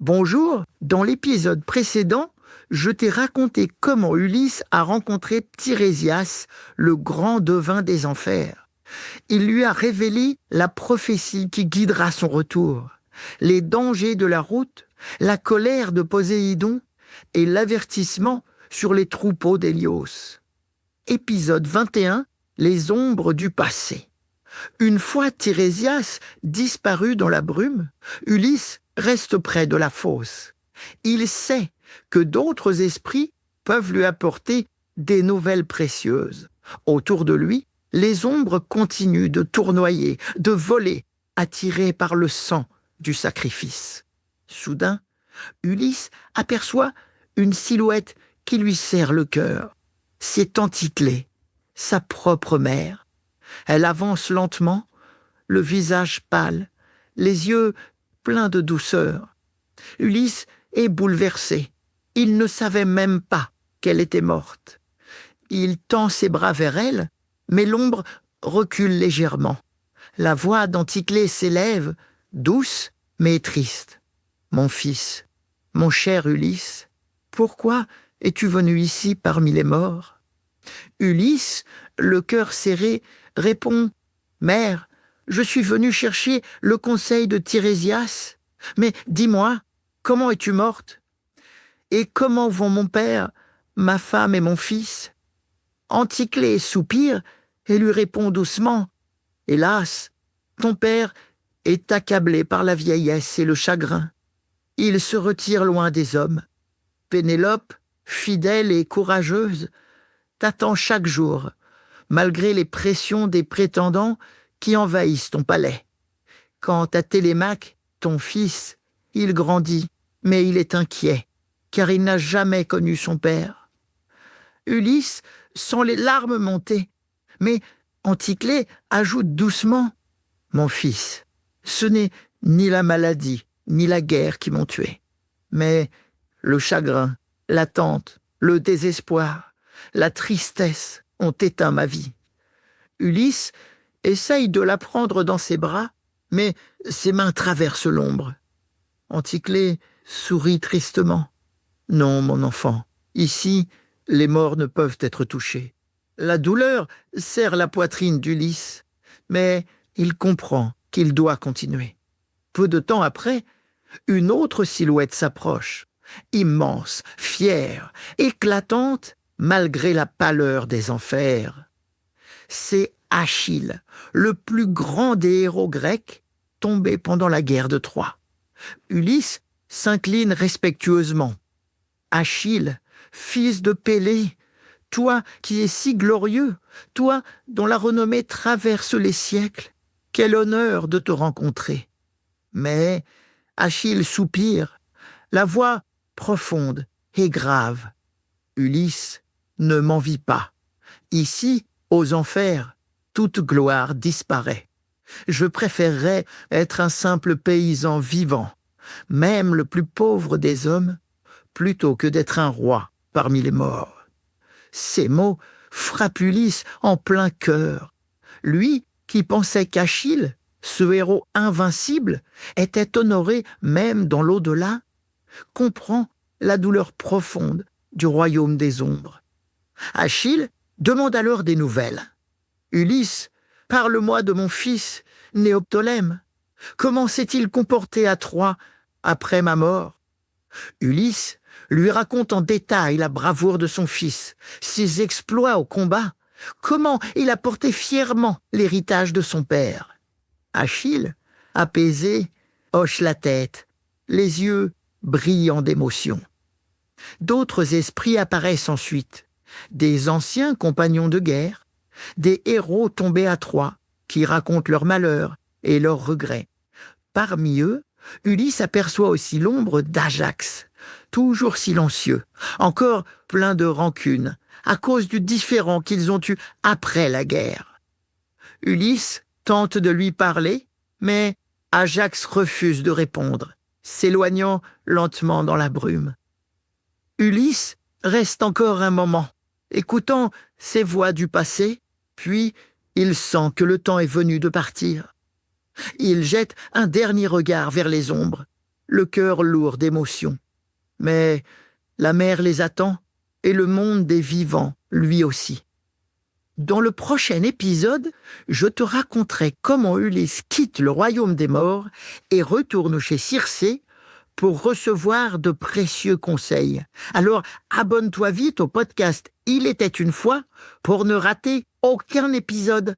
Bonjour, dans l'épisode précédent, je t'ai raconté comment Ulysse a rencontré Tirésias, le grand devin des enfers. Il lui a révélé la prophétie qui guidera son retour, les dangers de la route, la colère de Poséidon et l'avertissement sur les troupeaux d'Hélios. Épisode 21, les ombres du passé. Une fois Tirésias disparu dans la brume, Ulysse reste près de la fosse. Il sait que d'autres esprits peuvent lui apporter des nouvelles précieuses. Autour de lui, les ombres continuent de tournoyer, de voler, attirées par le sang du sacrifice. Soudain, Ulysse aperçoit une silhouette qui lui serre le cœur. C'est Anticlée, sa propre mère. Elle avance lentement, le visage pâle, les yeux pleins de douceur. Ulysse est bouleversé. Il ne savait même pas qu'elle était morte. Il tend ses bras vers elle, mais l'ombre recule légèrement. La voix d'Anticlée s'élève, douce mais triste. « Mon fils, mon cher Ulysse, pourquoi es-tu venu ici parmi les morts ?» Ulysse, le cœur serré, répond « Mère, je suis venu chercher le conseil de Tirésias. Mais dis-moi, comment es-tu morte? Et comment vont mon père, ma femme et mon fils ?» Anticlée soupire et lui répond doucement « Hélas, ton père est accablé par la vieillesse et le chagrin. Il se retire loin des hommes. Pénélope, fidèle et courageuse, t'attend chaque jour, malgré les pressions des prétendants qui envahissent ton palais. Quant à Télémaque, ton fils, il grandit, mais il est inquiet, car il n'a jamais connu son père. » Ulysse sent les larmes monter, mais Anticlée ajoute doucement « Mon fils, ce n'est ni la maladie, ni la guerre qui m'ont tué, mais le chagrin, l'attente, le désespoir, la tristesse ont éteint ma vie. » Ulysse essaye de la prendre dans ses bras, mais ses mains traversent l'ombre. Anticlée sourit tristement. « Non, mon enfant, ici, les morts ne peuvent être touchés. » La douleur serre la poitrine d'Ulysse, mais il comprend qu'il doit continuer. Peu de temps après, une autre silhouette s'approche, immense, fière, éclatante, malgré la pâleur des enfers. C'est Achille, le plus grand des héros grecs, tombé pendant la guerre de Troie. Ulysse s'incline respectueusement. « Achille, fils de Pélée, toi qui es si glorieux, toi dont la renommée traverse les siècles, quel honneur de te rencontrer. » Mais Achille soupire, la voix profonde et grave. « Ulysse ne m'envie pas. Ici, aux enfers, toute gloire disparaît. Je préférerais être un simple paysan vivant, même le plus pauvre des hommes, plutôt que d'être un roi parmi les morts. » Ces mots frappent Ulysse en plein cœur. Lui qui pensait qu'Achille, ce héros invincible, était honoré même dans l'au-delà, comprend la douleur profonde du royaume des ombres. Achille demande alors des nouvelles. « Ulysse, parle-moi de mon fils, Néoptolème. Comment s'est-il comporté à Troie après ma mort ?» Ulysse lui raconte en détail la bravoure de son fils, ses exploits au combat, comment il a porté fièrement l'héritage de son père. Achille, apaisé, hoche la tête, les yeux brillants d'émotion. D'autres esprits apparaissent ensuite, des anciens compagnons de guerre, des héros tombés à Troie, qui racontent leurs malheurs et leurs regrets. Parmi eux, Ulysse aperçoit aussi l'ombre d'Ajax, toujours silencieux, encore plein de rancune, à cause du différend qu'ils ont eu après la guerre. Ulysse tente de lui parler, mais Ajax refuse de répondre, s'éloignant lentement dans la brume. Ulysse reste encore un moment, écoutant ces voix du passé, puis il sent que le temps est venu de partir. Il jette un dernier regard vers les ombres. le cœur lourd d'émotions. Mais la mer les attend, et le monde des vivants, lui aussi. Dans le prochain épisode, je te raconterai comment Ulysse quitte le royaume des morts et retourne chez Circé pour recevoir de précieux conseils. Alors, abonne-toi vite au podcast Il était une fois pour ne rater aucun épisode.